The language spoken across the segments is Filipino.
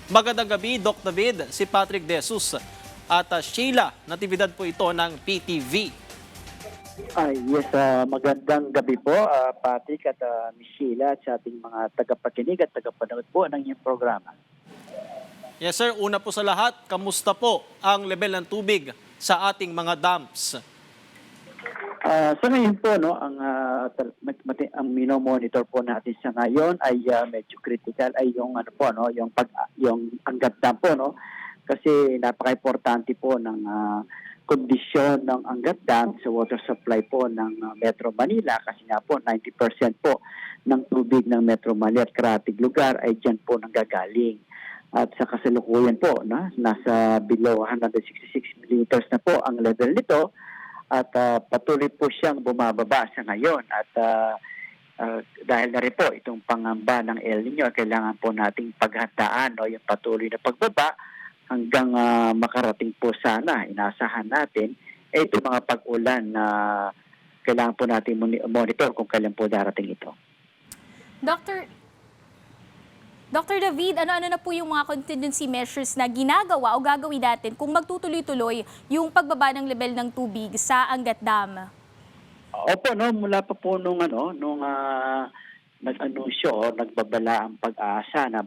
Magandang gabi, Doc David, si Patrick De Jesus at Sheila, natividad po ito ng PTV. Yes, magandang gabi po, Patrick at Miss Sheila at sa ating mga tagapakinig at tagapanood po ng inyong programa. Yes sir, una po sa lahat, kamusta po ang level ng tubig sa ating mga dams? Sa ngayon po, no, ang minomonitor po natin sa ngayon ay medyo critical ay yung ano po, no, yung Angat Dam po, no. Kasi napaka-importante po ng kondisyon ng Angat Dam sa water supply po ng Metro Manila kasi nga po 90% po ng tubig ng Metro Manila at karatig lugar ay diyan po nanggagaling. At sa kasalukuyan po, nasa below 166 millimeters na po ang level nito at patuloy po siyang bumababa sa ngayon. At dahil na rin po itong pangamba ng El Nino, kailangan po nating paghandaan yung patuloy na pagbaba hanggang makarating po sana, inasahan natin, itong mga pag-ulan na kailangan po natin monitor kung kailan po darating ito. Dr. David, ano-ano na po yung mga contingency measures na ginagawa o gagawin natin kung magtutuloy-tuloy yung pagbaba ng level ng tubig sa Angat Dam? Opo, no, mula pa po nung nag-anunsyo, nagbabala ang pag-asa na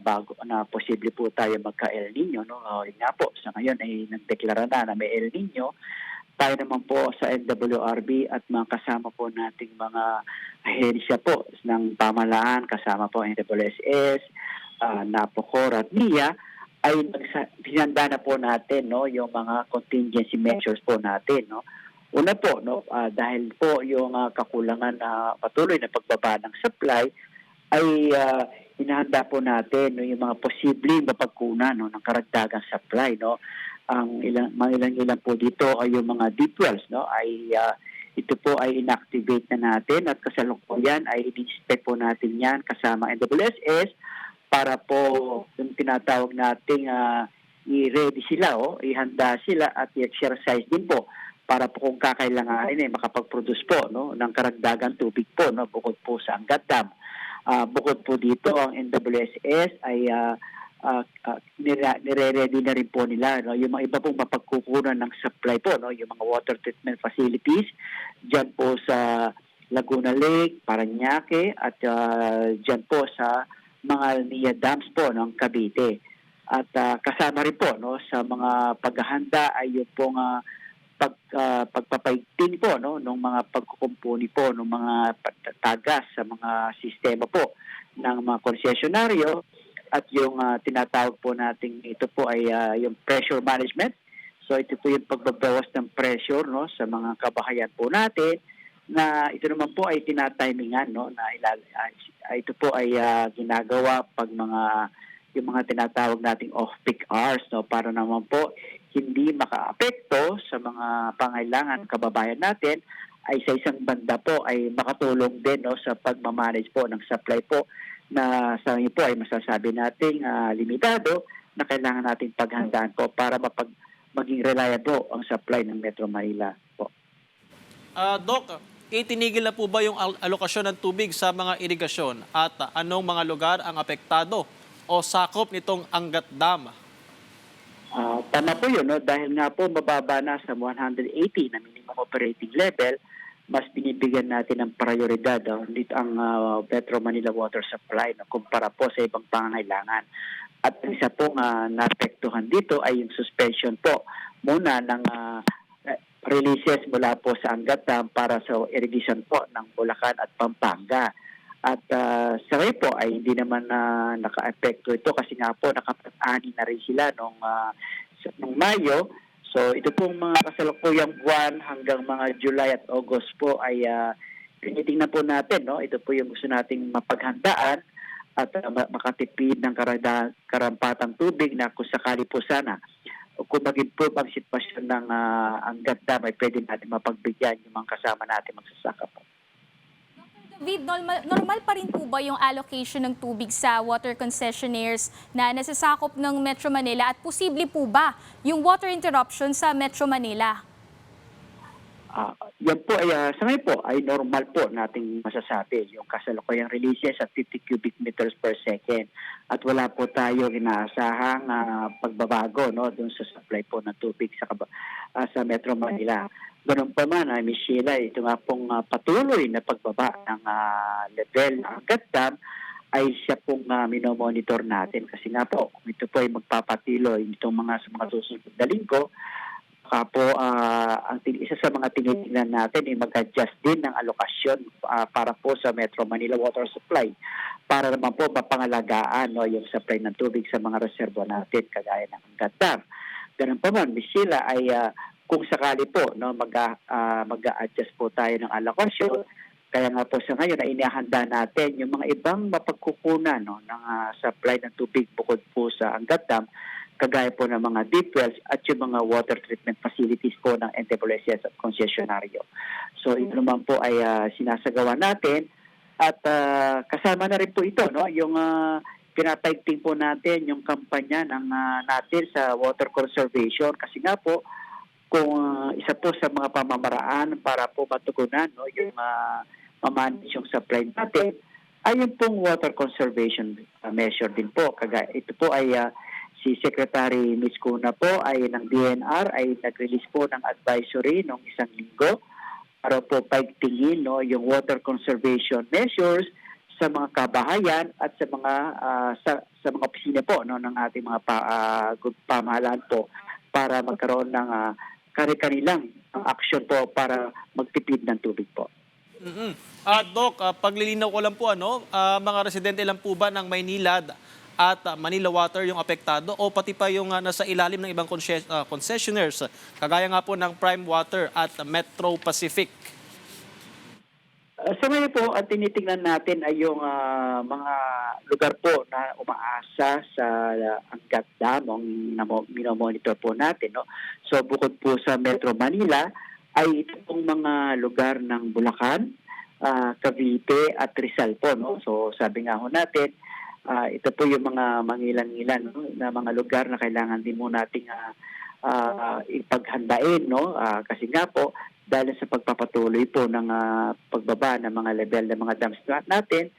posible po tayo magka-El Nino, no. Yun nga po, sa ngayon ay nagdeklara na may El Nino. Tayo naman po sa NWRB at mga kasama po nating mga ahensya po ng pamahalaan, kasama po ang NWSS, NAPOCOR at NIA, ay hinanda na po natin, no, yung mga contingency measures po natin, no. Una po, no, dahil po yung kakulangan na patuloy na pagbaba ng supply ay hinahanda po natin, no, yung mga posibleng mapagkunan, no, ng karagdagang supply, no. Ang ilang po dito ay yung mga deep wells, no, ay ito po ay inactivate na natin at kasalukuyan ay i-inspect po natin yan kasama NWSS para po yung tinatawag nating i-ready sila, ihanda sila at i-exercise din po para po kung kakailanganin makapag-produce po, no, ng karagdagan tubig po, no, bukod po sa Angat Dam. Bukod po dito ang NWSS ay nire-ready na rin po nila, no, yung mga iba pong mapagkukunan ng supply po, no, yung mga water treatment facilities diyan po sa Laguna Lake, Parañaque at diyan po sa mga NIA dams po ng Cavite. At kasama rin po, no, sa mga paghahanda ay yung pong pagpapaigting po, no, ng mga pagkukumpuni po ng mga tagas sa mga sistema po ng mga konsesyonaryo at yung tinatawag po natin ito po ay yung pressure management. So ito po yung pagbabawas ng pressure, no, sa mga kabahayan po natin na ito naman po ay tinatimingan, no, na ito po ay ginagawa pag yung mga tinatawag nating off-peak hours, no, para naman po hindi makaapekto sa mga pangailangan ng kababayan natin ay sa isang banda po ay makatulong din, no, sa pagmamanage po ng supply po na sa inyo po ay masasabi nating limitado na kailangan nating paghandaan po para maging reliable ang supply ng Metro Manila po. Doc, itinigil na po ba yung alokasyon ng tubig sa mga irigasyon at anong mga lugar ang apektado o sakop nitong Angat Dam? Tama po yun, no? Dahil nga po mababa na sa 180 na minimum operating level, mas binibigyan natin ng prioridad dito ang Metro Manila water supply, no, kumpara po sa ibang pangangailangan. At isa po naapektuhan dito ay yung suspension po muna ng releases mula po sa Angat Dam para sa irrigation po ng Bulacan at Pampanga. At sa ngayon po ay hindi naman naka-epekto ito kasi nga po nakapag-ani na rin sila nung Mayo. So ito pong mga kasalukuyang buwan hanggang mga July at August po ay tinitingnan po natin, no? Ito po yung gusto nating mapaghandaan at makatipid ng karampatang tubig na kung sakali po sana kung mag-improve ang sitwasyon ng Angat Dam ay pwede natin mapagbigyan yung mga kasama natin magsasaka po. David, normal pa rin po ba yung allocation ng tubig sa water concessionaires na nasasakop ng Metro Manila at posible po ba yung water interruption sa Metro Manila? Yan po ay sa ngayon po ay normal po nating masasabi yung kasalukuyang releases at 50 cubic meters per second at wala po tayo inaasahang pagbabago no doon sa supply po ng tubig sa Metro Manila. Ganun pa man ay Ms. Sheila, ito nga pong patuloy na pagbaba ng level ng Angat Dam ay siya pong minomonitor natin kasi nga po kung ito po ay magpapatuloy itong sa mga susunod na linggo. Po, isa sa mga tinitingnan natin ay mag-adjust din ng alokasyon para po sa Metro Manila Water Supply para naman po mapangalagaan no, yung supply ng tubig sa mga reservo natin kagaya ng Angat Dam. Ganun pa man, Ms. Sheila, ay kung sakali po no, mag-a-adjust po tayo ng alokasyon, kaya nga po sa ngayon ay inihanda natin yung mga ibang mapagkukunan no, ng supply ng tubig bukod po sa Angat Dam, kagaya po ng mga deep wells at yung mga water treatment facilities po ng NWSS at konsesyonaryo. So ito naman po ay sinasagawa natin at kasama na rin po ito, no? Yung pinataigting po natin yung kampanya ng natin sa water conservation kasi nga po kung isa po sa mga pamamaraan para po matugunan no, yung mamanage yung supply natin ay yung pong water conservation measure din po. Ito po ay si Secretary Ms. Cuna po ay ng DNR ay nag-release po ng advisory noong isang linggo para po paigtingin no, yung water conservation measures sa mga kabahayan at sa mga opisina po no, ng ating mga pamahalaan po para magkaroon ng kanilang action po para magtipid ng tubig po. Doc, paglilinaw ko lang po, mga residente lang po ba ng Maynilad at Manila Water yung apektado o pati pa yung nasa ilalim ng ibang concessionaires kagaya nga po ng Prime Water at Metro Pacific? Sa ngayon po, ang tinitingnan natin ay yung mga lugar po na umaasa sa Angat Dam, na minomonitor po natin. No? So bukod po sa Metro Manila, ay ito pong mga lugar ng Bulacan, Cavite at Rizal po. No? So sabi nga ho natin, ito po yung mga mangilan-ngilan no? na mga lugar na kailangan din mo nating ipaghandain. No? Kasi nga po, dahil sa pagpapatuloy po ng pagbaba ng mga level ng mga dams natin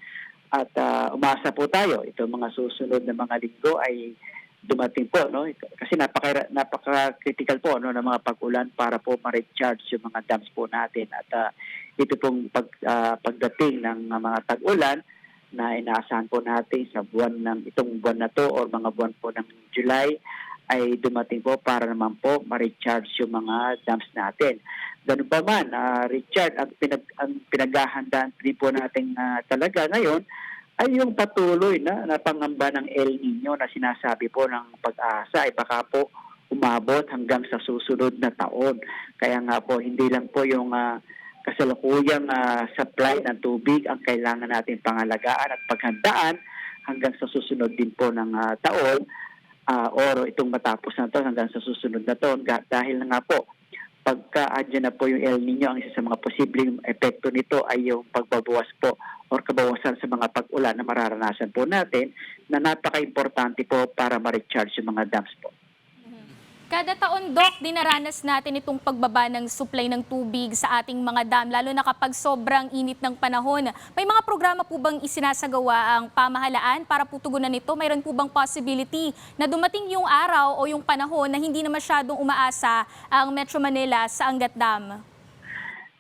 at umasa po tayo. Ito mga susunod na mga linggo ay dumating po. No? Kasi napaka-critical po no, ng mga pag-ulan para po ma-recharge yung mga dams po natin. At ito pong pagdating ng mga tag-ulan, na inaasahan po natin sa itong buwan na to or mga buwan po ng July ay dumating po para naman po ma-recharge yung mga dams natin. Ganun pa man, Richard, ang pinaghahandaan din po natin talaga ngayon ay yung patuloy na pangamba ng El Nino na sinasabi po ng pag-asa ay baka po umabot hanggang sa susunod na taon. Kaya nga po, hindi lang po yung kasalukuyang supply ng tubig ang kailangan natin pangalagaan at paghandaan hanggang sa susunod din po ng taon or itong matapos na taon hanggang sa susunod na taon dahil na nga po pagka-adyan na po yung El Nino, ang isa sa mga posibleng epekto nito ay yung pagbabawas po or kabawasan sa mga pag-ulan na mararanasan po natin na napaka-importante po para ma-recharge yung mga dams po. Kada taon, Doc, dinaranas natin itong pagbaba ng supply ng tubig sa ating mga dam, lalo na kapag sobrang init ng panahon. May mga programa po bang isinasagawa ang pamahalaan para putugunan ito? Mayroon po bang possibility na dumating yung araw o yung panahon na hindi na masyadong umaasa ang Metro Manila sa Angat Dam?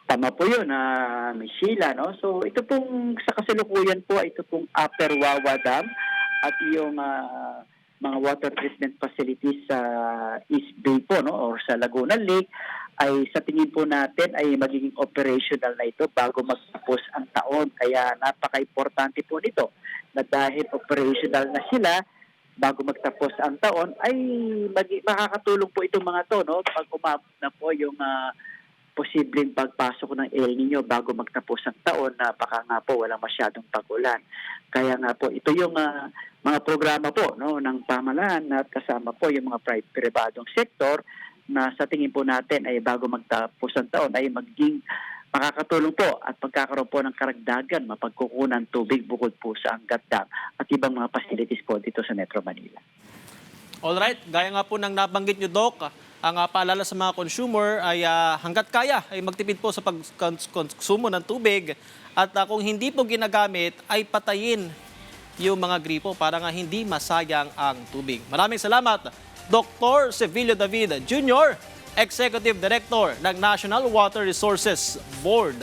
Tama po yun, Ms. Sheila. No? So ito pong sa kasalukuyan po, ito pong Upper Wawa Dam at yung mga water treatment facilities sa East Bay po no or sa Laguna Lake ay sa tingin po natin ay magiging operational na ito bago magtapos ang taon. Kaya napaka-importante po nito na dahil operational na sila bago magtapos ang taon ay makakatulong po itong mga to no pag umabot na po yung posibleng pagpasok ng El Nino bago magtapos ang taon na baka nga po walang masyadong pag-ulan. Kaya nga po ito yung mga programa po no ng pamahalaan at kasama po yung mga pribadong sektor na sa tingin po natin ay bago magtapos ang taon ay magiging makakatulong po at pagkakaroon po ng karagdagan mapagkukunan tubig bukod po sa Angat Dam at ibang mga facilities po dito sa Metro Manila. Alright, gaya nga po ng nabanggit nyo, Doc, Ang paalala sa mga consumer ay hanggat kaya ay magtipid po sa pagkonsumo ng tubig at kung hindi po ginagamit ay patayin yung mga gripo para nga hindi masayang ang tubig. Maraming salamat, Dr. Sevilio David Jr., Executive Director ng National Water Resources Board.